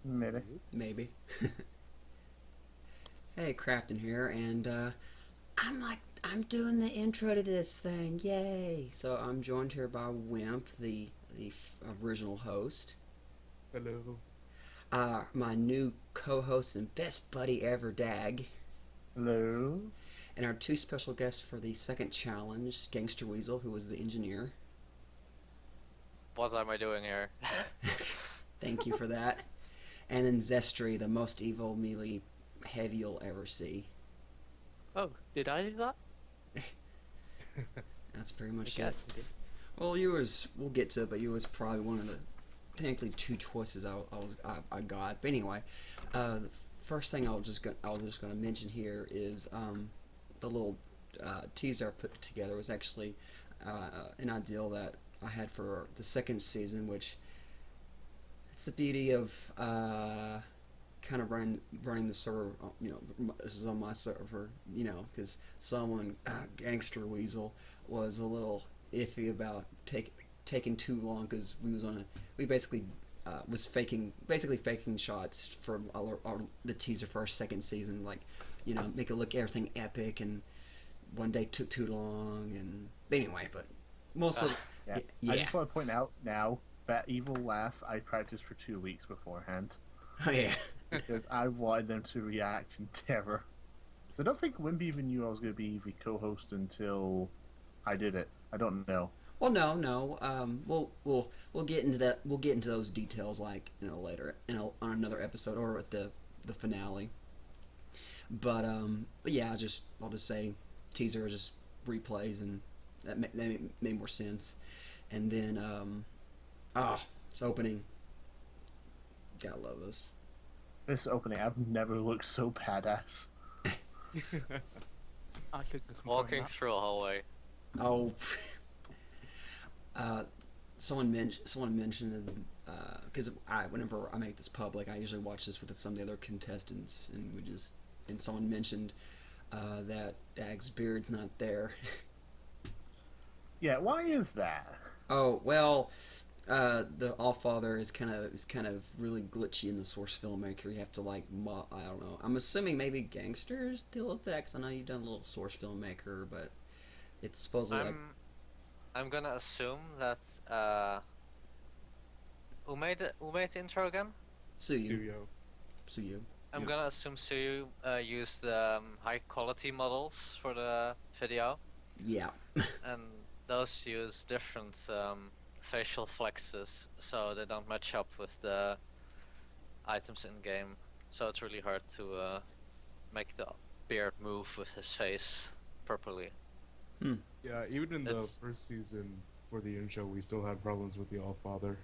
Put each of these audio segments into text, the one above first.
Maybe. maybe. Hey, Crafton here, and I'm doing the intro to this thing, yay! So I'm joined here by Wimp, the original host, Hello. my new co-host and best buddy ever, Dag, Hello. and our two special guests for the second challenge, Gangster Weasel, who was the engineer. What am I doing here? Thank you for that. And then Zestri, the most evil melee heavy you'll ever see. Oh, did I do that? That's pretty I much it. guess I did. Well, you was we'll get to it, but you was probably one of the technically two choices I got. But anyway, the first thing I was just gonna mention here is the little teaser I put together was actually an ideal that I had for the second season, which it's the beauty of kind of running the server. This is on my server. Because someone Gangster Weasel was a little iffy about taking too long because we basically was basically faking shots for the teaser for our second season, like make it look everything epic, and one day took too long, and anyway, but mostly Yeah. I yeah. just want to point out now that evil laugh I practiced for 2 weeks beforehand Oh yeah. because I wanted them to react in terror. So I don't think Wimby even knew I was going to be the co-host until I did it. I don't know. Well, no, no. We'll get into that. We'll get into those details like later on another episode or at the finale. But yeah, I'll just say teaser just replays, and that made more sense. And then it's opening. Gotta love this. This opening, I've never looked so badass. I could confirm Walking that. through a hallway. Oh, uh, someone mentioned because whenever I make this public, I usually watch this with some of the other contestants, and someone mentioned that Dag's beard's not there. Yeah, why is that? Oh well, the Allfather is kind of really glitchy in the source filmmaker. You have to I don't know. I'm assuming maybe gangsters deal with that 'cause I know you've done a little source filmmaker, but it's supposedly like I'm gonna assume that who made the intro again? Suyu. Studio. Suyu. I'm Yeah. gonna assume Suyu used high quality models for the video, Yeah. and those use different facial flexes, so they don't match up with the items in game. So it's really hard to make the beard move with his face properly. Yeah, even in the It's first season for the intro, we still had problems with the Allfather.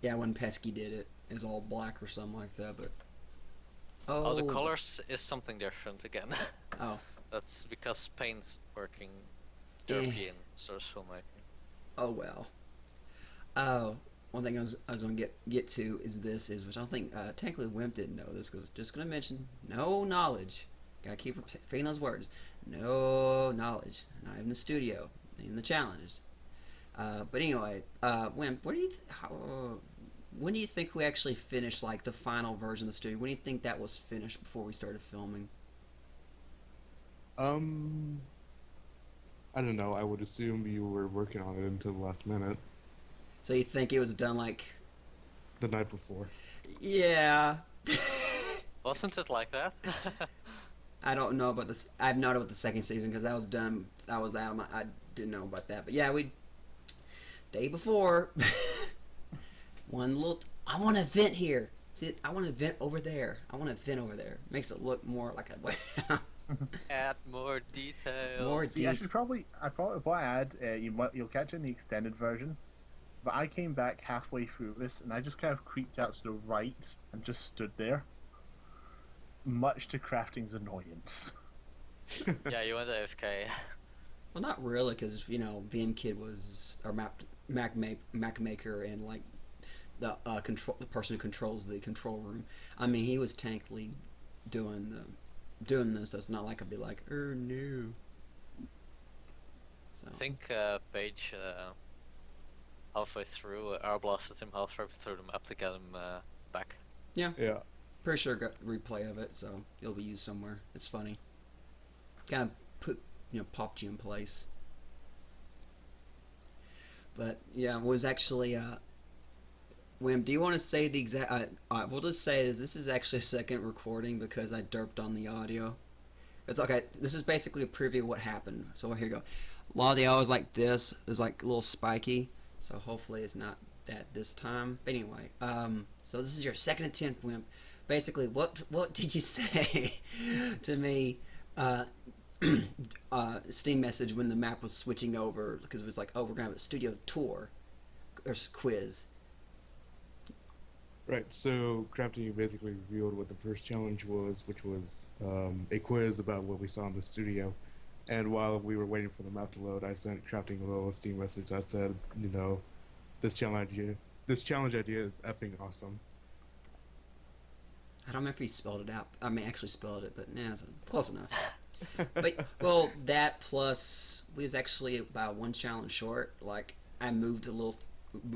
Yeah, when Pesky did it, it was all black or something like that. But oh, the oh, colors is something different again. oh, That's because paint's working eh, European source filmmaking. oh well. Oh, one thing I was gonna get to is which I don't think technically Wimp didn't know this because just gonna mention no knowledge. Gotta keep repeating those words. No knowledge, not even the studio, not even the challenges. But anyway, Wimp, when do you think we actually finished like the final version of the studio? When do you think that was finished before we started filming? Um, I don't know. I would assume you were working on it until the last minute, So you think it was done like, the night before. yeah. Wasn't it like that? I don't know about this. I've not about the second season because that was done. That was out of my. I didn't know about that. But yeah, we day before. One little. I want to vent here. See, I want to vent over there. I want to vent over there. Makes it look more like a warehouse. Add more details. More See, I deep. should probably, what I add, you'll catch it in the extended version. But I came back halfway through this, and I just kind of creeped out to the right and just stood there, much to Crafting's annoyance. Yeah, you went AFK. Well, not really, because VM Kid was or Mac Maker and like the person who controls the control room. I mean, he was tankly doing this. So it's not like I'd be like, no. So I think Paige halfway through, blasted him halfway through the map to get him back. Yeah, Yeah. pretty sure I got a replay of it, so it'll be used somewhere. It's funny. Kind of popped you in place. But yeah, it was actually Wim, do you want to say the exact? We'll just say this is actually a second recording because I derped on the audio. It's okay. This is basically a preview of what happened. So here you go. A lot of the audio is like this. It's like a little spiky. So hopefully it's not that this time. But anyway, so this is your second attempt, Wimp. Basically, what did you say to me? Steam message when the map was switching over because it was like, oh, we're gonna have a studio tour or quiz. Right, so Crafty basically revealed what the first challenge was, which was a quiz about what we saw in the studio. And while we were waiting for the map to load, I sent Crafting a little Steam message that said, this challenge idea is effing awesome. I don't remember if he spelled it out. I mean, actually spelled it, but nah, it's close enough. But well, that plus we was actually about one challenge short. Like I moved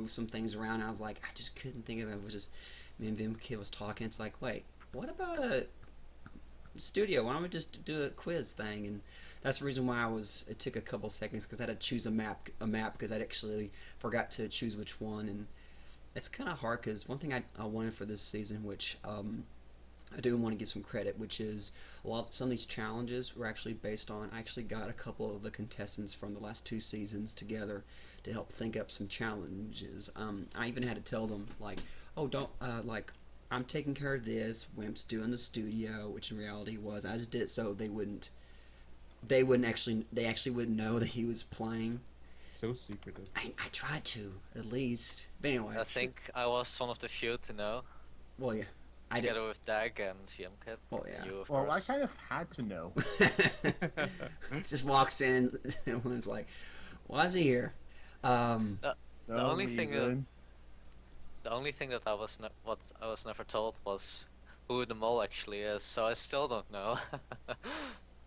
some things around. I was like, I just couldn't think of it. It was just me and Vim Kid was talking. It's like, wait, what about a studio? Why don't we just do a quiz thing? And that's the reason why it took a couple seconds because I had to choose a map because I actually forgot to choose which one. And it's kind of hard because one thing I wanted for this season, which I do want to give some credit, which is some of these challenges were actually based on. I actually got a couple of the contestants from the last two seasons together to help think up some challenges. I even had to tell them like, oh, don't like I'm taking care of this. Wimp's doing the studio, which in reality was I just did it so they actually wouldn't know that he was playing. So secretive. I tried to at least, but anyway. I think I was one of the few to know, Well, yeah. I did. together with Dag and VMKit. Oh yeah. You, of Well, I course. kind of had to know. Just walks in and everyone's like, "Why is he here?" The No only thing reason. The only thing that what I was never told was who the mole actually is, so I still don't know.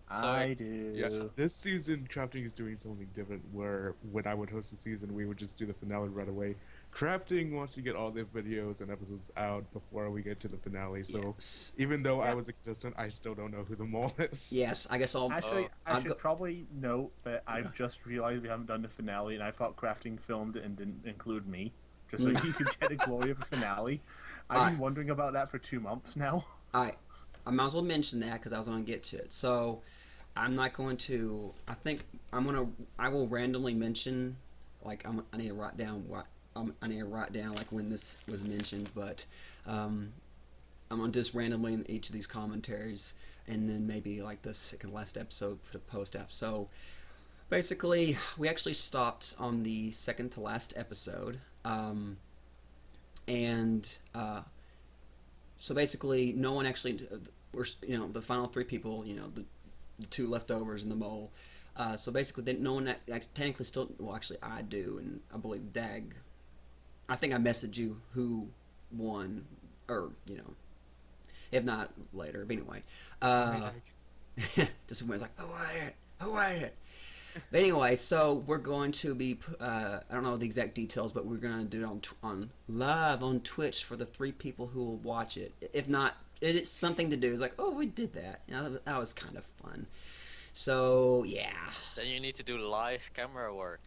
I do. Yeah, this season Crafting is doing something different where when I would host the season we would just do the finale right away. Crafting wants to get all the videos and episodes out before we get to the finale, so Yes. even though I Yeah. was a contestant, I still don't know who the mole is. Yes. I guess I'll. Actually, I I'll should go- probably note that I've just realized we haven't done the finale, and I thought Crafting filmed it and didn't include me, just so he could get the glory of the finale. I've been wondering about that for 2 months now. I might as well mention that because I was going to get to it. So I'm not going to. I think I will randomly mention. Like I need to write down what. I need to write down like when this was mentioned, but I'm gonna just randomly in each of these commentaries, and then maybe like the second last episode put a post up. So basically, we actually stopped on the second to last episode, and so basically, no one actually. We're the final three people. The two leftovers and the mole. So basically, no one technically still. Well, actually, I do, and I believe Dag. I think I messaged you who won, or if not later. But anyway, just when it's like, who are it? But anyway, so we're going to be. I don't know the exact details, but we're going to do it on live on Twitch for the 3 people who will watch it. If not, it's something to do. It's like, oh, we did that. That was kind of fun. So yeah. Then you need to do live camera work.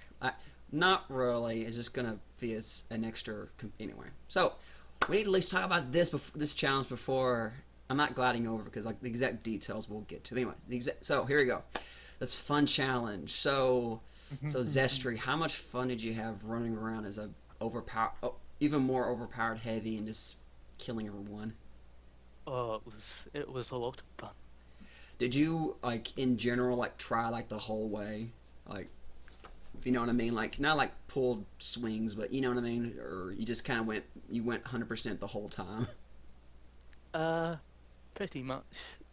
Not really. It's just gonna be an extra. Anyway, so we need to at least talk about this challenge before. I'm not gliding over because like the exact details we'll get to. Anyway, so here we go. This fun challenge. So Zestri, how much fun did you have running around as a even more overpowered heavy and just killing everyone? Oh, it was a lot of fun. Did you like in general like try like the whole way, like? If you know what I mean, like not like pulled swings, but you know what I mean, or you just kind of went 100% the whole time. Pretty much.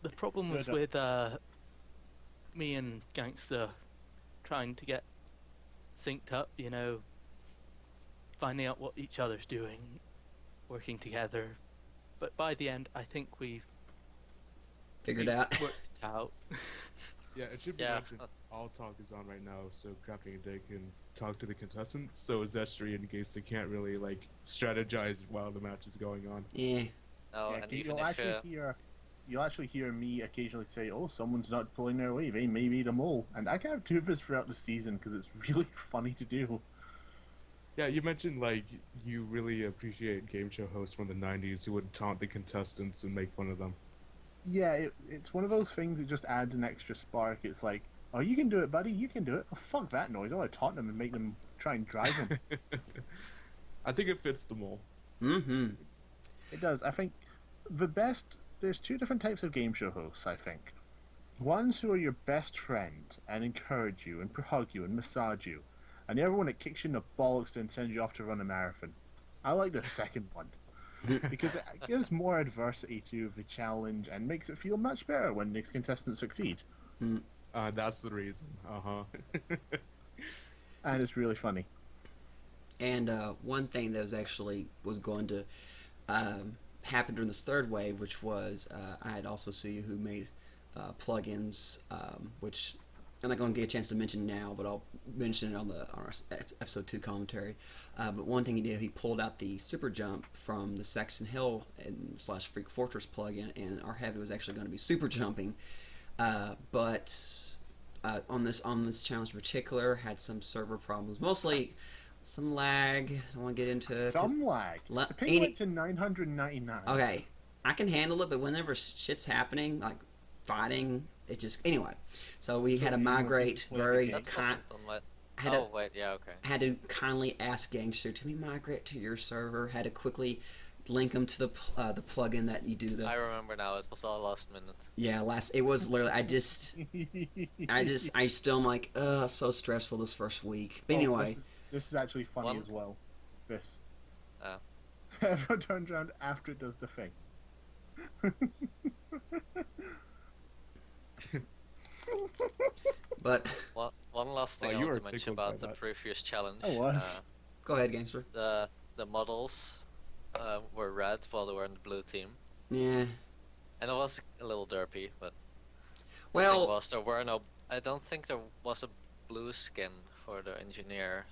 The problem was Good. with me and Gangster trying to get synced up, finding out what each other's doing, working together. But by the end, I think we Figured out. worked it out. Yeah, it should be Yeah. mentioned. All talk is on right now, so Crafting and Dick can talk to the contestants. So Zestri, in case they can't really like strategize while the match is going on. Yeah. No, Yeah, and you'll even if actually hear you'll actually hear me occasionally say, "Oh, someone's not pulling their weight. They may be the mole," and I can have two of this throughout the season because it's really funny to do. Yeah, you mentioned like you really appreciate game show hosts from the '90s who would taunt the contestants and make fun of them. Yeah, it's one of those things that just adds an extra spark. It's like, "Oh, you can do it, buddy. You can do it." Oh, fuck that noise! I want to taunt them and make them try and drive them. I think it fits them all. Mm-hmm. It does. I think the best. There's two different types of game show hosts. I think ones who are your best friend and encourage you and hug you and massage you, and the other one that kicks you in the bollocks and sends you off to run a marathon. I like the second one because it gives more adversity to the challenge and makes it feel much better when the contestants succeed. That's the reason. Uh-huh. And it's really funny. And one thing that was going to happen during this third wave, which was I had also see who made plugins, which I'm not going to get a chance to mention now, but I'll mention it on our episode 2 commentary. But one thing he did, he pulled out the super jump from the Saxon Hill and / Freak Fortress plugin, and our heavy was actually going to be super jumping. But on this challenge in particular, had some server problems, mostly some lag. I don't want to get into Some lag. The ping went to 999. Okay, I can handle it, but whenever shit's happening, like fighting, it just anyway. So we had to you want migrate to play the very game? that kind. wasn't on my. Had Oh to, wait, yeah, okay. had to kindly ask Gangster to migrate to your server. Had to quickly link them to the plugin that you do the I remember now. It was all last minute. it was literally I still am like so stressful this first week. But anyway, this is actually funny One- as well. This. Oh. Everyone turns around after it does the thing. but One last thing Wow, I you want are to mention tickled by about the that. previous challenge. I was. go ahead, Gangster. The models were red while they were in the blue team, Yeah. and it was a little derpy. But the thing Well, was, there were no. I don't think there was a blue skin for the engineer.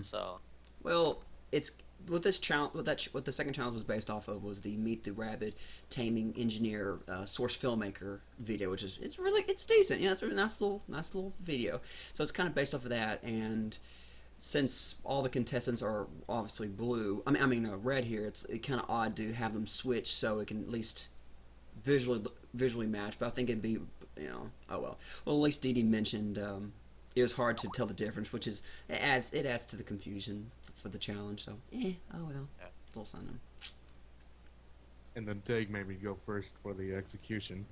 So Well, it's what this challenge, what the second challenge was based off of was the Meet the Rabbit Taming Engineer source filmmaker video, which is it's decent. You know, it's a nice little video. So it's kind of based off of that, and since all the contestants are obviously blue, I mean red here, it's kind of odd to have them switch so it can at least visually match. But I think it'd be oh well. Well, at least Dee Dee mentioned. It was hard to tell the difference, which is it adds to the confusion for the challenge. So oh well, Yeah. little something. And then Dig made me go first for the execution.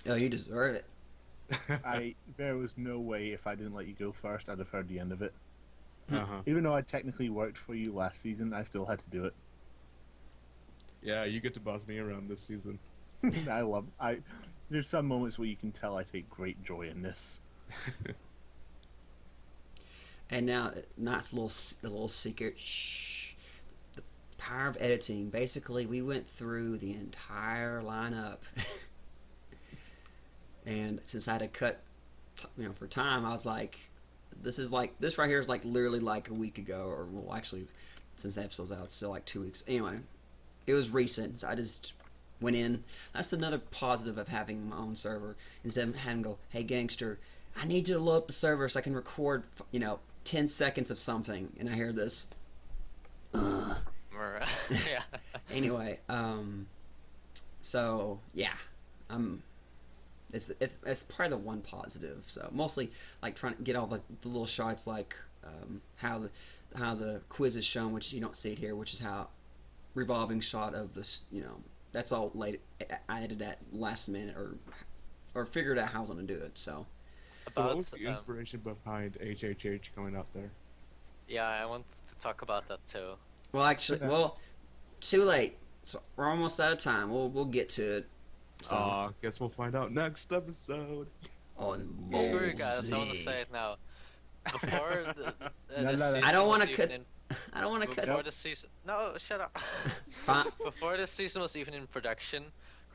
Oh, you deserve it. There was no way if I didn't let you go first, I'd have heard the end of it. Uh-huh. Even though I technically worked for you last season, I still had to do it. Yeah, you get to boss me around this season. There's some moments where you can tell I take great joy in this. And now, nice little secret. Shh. The power of editing. Basically, we went through the entire lineup, and since I had to cut, for time, I was like, this right here is like literally like a week ago, or well, actually, since the episode's out, it's still like 2 weeks. Anyway, it was recent, so I just went in. That's another positive of having my own server instead of having to go, hey Gangster, I need you to load up the server so I can record 10 seconds of something, and I hear this yeah. anyway, so yeah, it's probably the one positive. So mostly like trying to get all the little shots, like how the quiz is shown, which you don't see it here, which is how revolving shot of this, that's all late. I added that last minute or figured out how I was gonna do it. So So what was the inspiration behind HHH coming up there? Yeah, I want to talk about that too. well, actually, too late. So we're almost out of time. We'll get to it. So Guess we'll find out next episode. on Screw you guys, I want to say it now. Before No, season I don't was want to even cut. in- I don't want to Before cut. the season, no, shut up. Fine. Before this season was even in production,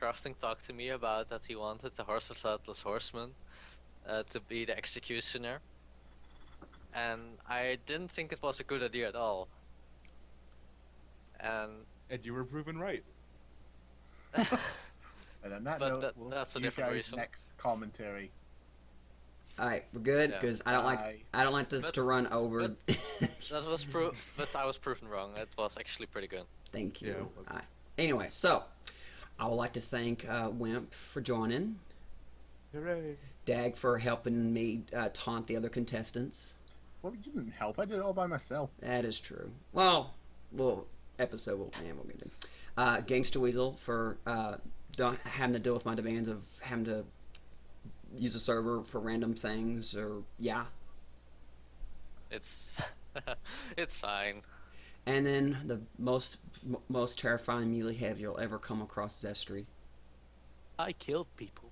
Crafting talked to me about that he wanted the Horseless Headless Horseman to be the executioner, and I didn't think it was a good idea at all. And And you were proven right. And on that But note, that- we'll that's a see you different guys reason. next commentary. All right, we're good Yeah. because Bye. I don't like this But- to run over. That was but I was proven wrong. It was actually pretty good. Thank you. Yeah. All right. Anyway, so I would like to thank Wimp for joining, Hooray! Dag for helping me taunt the other contestants. Well, you didn't help. I did it all by myself. That is true. We'll episode we'll get in. Gangsta Weasel for don't having to deal with my demands of having to use a server for random things or yeah. It's it's fine. And then the most terrifying melee heavy you'll ever come across, Zestri. I killed people.